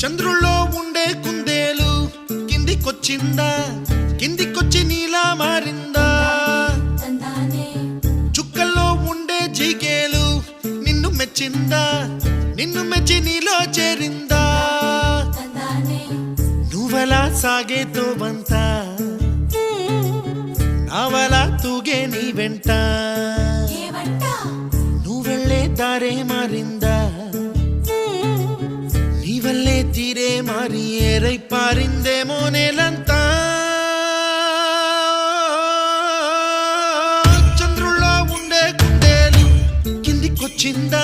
చంద్రుల్లో ఉండే కుందేలు కిందికొచ్చిందా, కిందికొచ్చి నీలా మారిందా? చుక్కల్లో ఉండే జీకేలు నిన్ను మెచ్చిందా, నిన్ను మెచ్చి నీలో చేరిందా? నువ్వలా సాగేతో బంత, నావలా తూగే నీ వెంట, నువ్వెళ్ళే దారే మారిందా, నీవల్లే తీరే మారి ఏరై పారిందేమో నేలంతా. చంద్రుల్లో ఉండే కుందేలు కిందికొచ్చిందా,